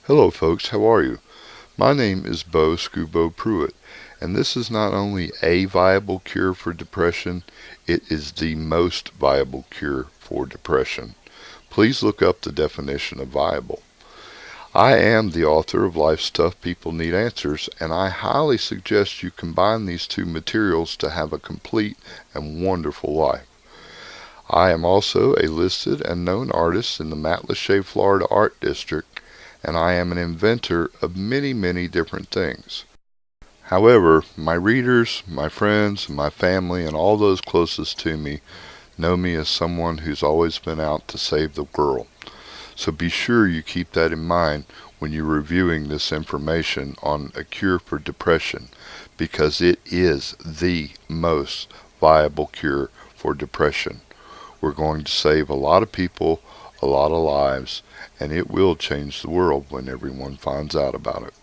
Hello folks, how are you? My name is Scubo Pruitt, and this is not only a viable cure for depression, it is the most viable cure for depression. Please look up the definition of viable. I am the author of Life's Tough People Need Answers, and I highly suggest you combine these two materials to have a complete and wonderful life. I am also a listed and known artist in the Matlacha, Florida Art District, and I am an inventor of many different things. However, my readers, my friends, my family, and all those closest to me know me as someone who's always been out to save the world. So be sure you keep that in mind when you're reviewing this information on a cure for depression, because it is the most viable cure for depression. We're going to save a lot of people, a lot of lives, and it will change the world when everyone finds out about it.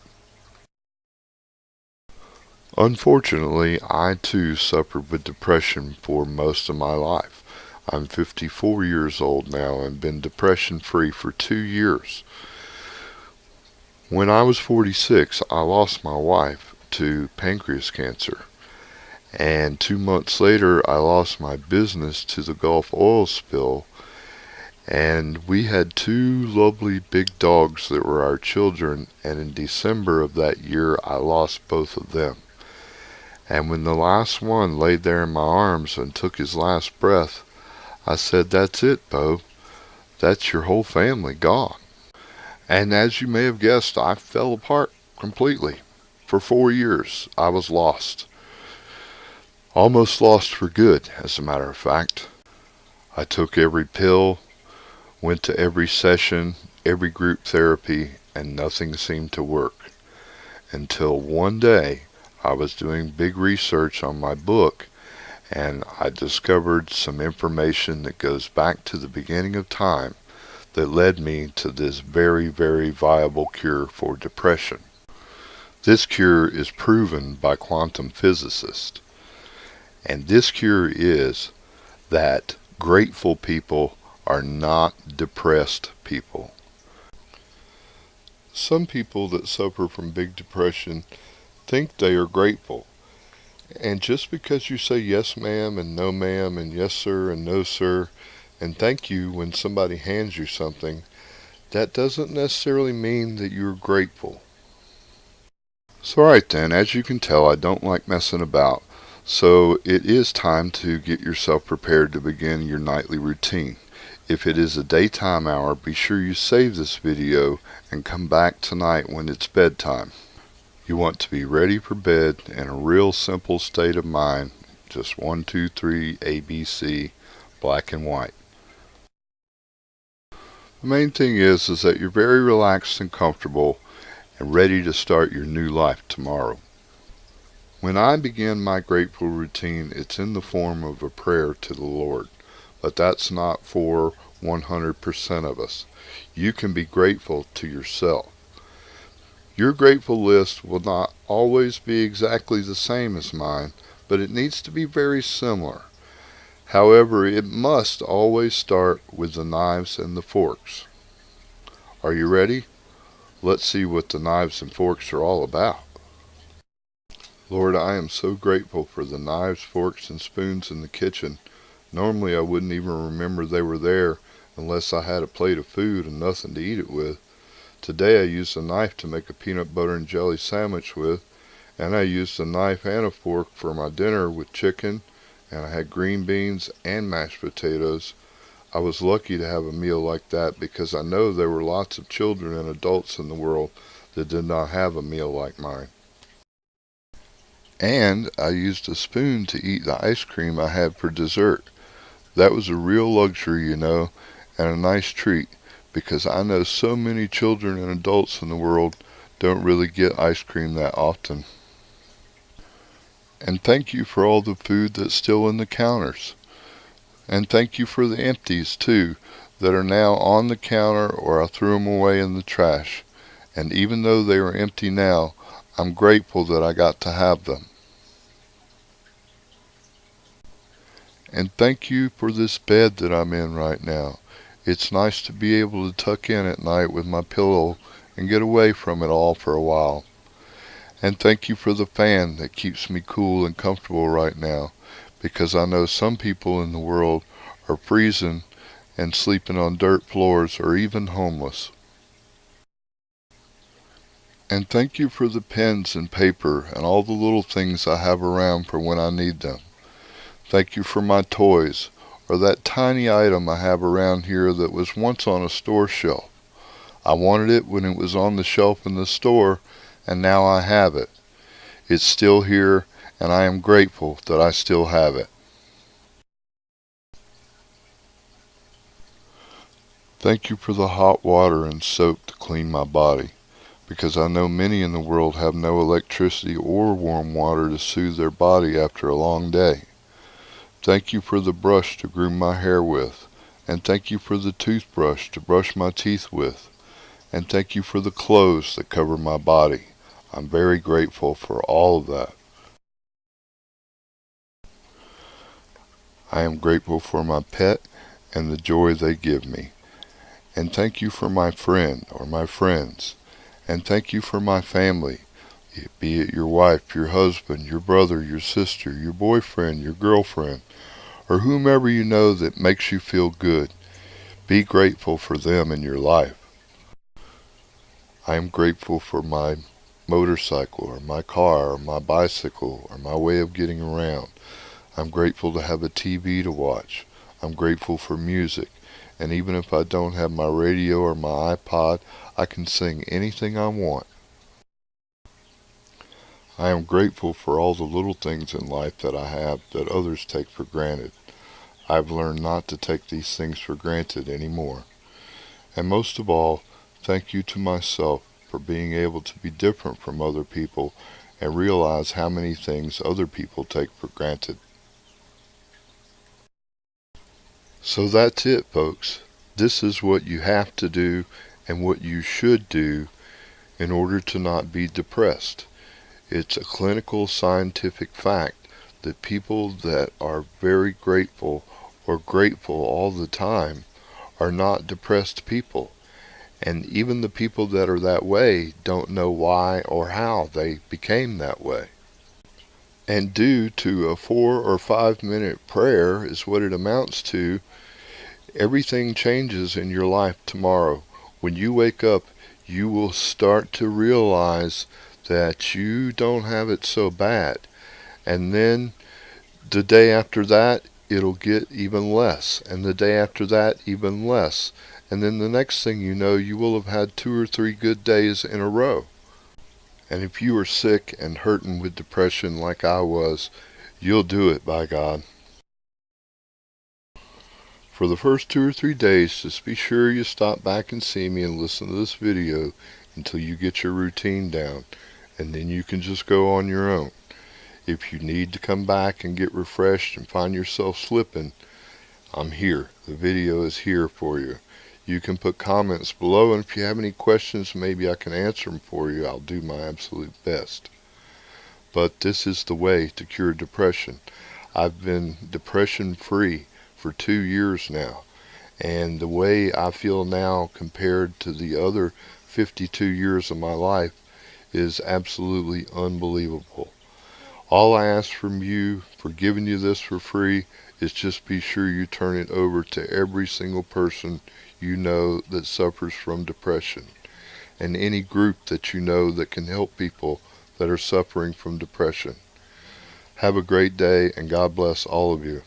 Unfortunately, I too suffered with depression for most of my life. I'm 54 years old now and been depression free for 2 years. When I was 46, I lost my wife to pancreas cancer. And 2 months later, I lost my business to the Gulf oil spill. And we had 2 lovely big dogs that were our children, and in December of that year I lost both of them. And when the last one laid there in my arms and took his last breath, I said, "That's it, Bo. That's your whole family gone." And as you may have guessed, I fell apart completely. For 4 years I was lost. Almost lost for good, as a matter of fact. I took every pill, went to every session, every group therapy, and nothing seemed to work. Until one day, I was doing big research on my book, and I discovered some information that goes back to the beginning of time that led me to this very viable cure for depression. This cure is proven by quantum physicists. And this cure is that grateful people are not depressed people. Some people that suffer from big depression think they are grateful. And just because you say yes ma'am and no ma'am and yes sir and no sir and thank you when somebody hands you something, that doesn't necessarily mean that you're grateful. So alright then, as you can tell, I don't like messing about. So it is time to get yourself prepared to begin your nightly routine. If it is a daytime hour, be sure you save this video and come back tonight when it's bedtime. You want to be ready for bed in a real simple state of mind, just 1, 2, 3, ABC, black and white. The main thing is that you're very relaxed and comfortable and ready to start your new life tomorrow. When I begin my grateful routine, it's in the form of a prayer to the Lord, but that's not for 100% of us. You can be grateful to yourself. Your grateful list will not always be exactly the same as mine, but it needs to be very similar. However, it must always start with the knives and the forks. Are you ready? Let's see what the knives and forks are all about. Lord, I am so grateful for the knives, forks, and spoons in the kitchen. Normally I wouldn't even remember they were there unless I had a plate of food and nothing to eat it with. Today I used a knife to make a peanut butter and jelly sandwich with, and I used a knife and a fork for my dinner with chicken, and I had green beans and mashed potatoes. I was lucky to have a meal like that because I know there were lots of children and adults in the world that did not have a meal like mine. And I used a spoon to eat the ice cream I had for dessert. That was a real luxury, you know, and a nice treat, because I know so many children and adults in the world don't really get ice cream that often. And thank you for all the food that's still in the counters. And thank you for the empties, too, that are now on the counter or I threw them away in the trash. And even though they are empty now, I'm grateful that I got to have them. And thank you for this bed that I'm in right now. It's nice to be able to tuck in at night with my pillow and get away from it all for a while. And thank you for the fan that keeps me cool and comfortable right now, because I know some people in the world are freezing and sleeping on dirt floors or even homeless. And thank you for the pens and paper and all the little things I have around for when I need them. Thank you for my toys, or that tiny item I have around here that was once on a store shelf. I wanted it when it was on the shelf in the store, and now I have it. It's still here, and I am grateful that I still have it. Thank you for the hot water and soap to clean my body, because I know many in the world have no electricity or warm water to soothe their body after a long day. Thank you for the brush to groom my hair with, and thank you for the toothbrush to brush my teeth with, and thank you for the clothes that cover my body. I'm very grateful for all of that. I am grateful for my pet and the joy they give me. And thank you for my friend or my friends. And thank you for my family, be it your wife, your husband, your brother, your sister, your boyfriend, your girlfriend, or whomever you know that makes you feel good. Be grateful for them in your life. I am grateful for my motorcycle or my car or my bicycle or my way of getting around. I'm grateful to have a TV to watch. I'm grateful for music. And even if I don't have my radio or my iPod, I can sing anything I want. I am grateful for all the little things in life that I have that others take for granted. I've learned not to take these things for granted anymore. And most of all, thank you to myself for being able to be different from other people and realize how many things other people take for granted. So that's it, folks. This is what you have to do and what you should do in order to not be depressed. It's a clinical scientific fact that people that are very grateful or grateful all the time are not depressed people. And even the people that are that way don't know why or how they became that way. And due to a 4 or 5 minute prayer is what it amounts to. Everything changes in your life tomorrow. When you wake up, you will start to realize that you don't have it so bad. And then the day after that, it'll get even less. And the day after that, even less. And then the next thing you know, you will have had 2 or 3 good days in a row. And if you are sick and hurting with depression like I was, you'll do it, by God. For the first 2 or 3 days, just be sure you stop back and see me and listen to this video until you get your routine down, and then you can just go on your own. If you need to come back and get refreshed and find yourself slipping, I'm here. The video is here for you. You can put comments below, and if you have any questions, maybe I can answer them for you. I'll do my absolute best. But this is the way to cure depression. I've been depression free for 2 years now, and the way I feel now compared to the other 52 years of my life is absolutely unbelievable. All I ask from you for giving you this for free is just be sure you turn it over to every single person you know that suffers from depression, and any group that you know that can help people that are suffering from depression. Have a great day, and God bless all of you.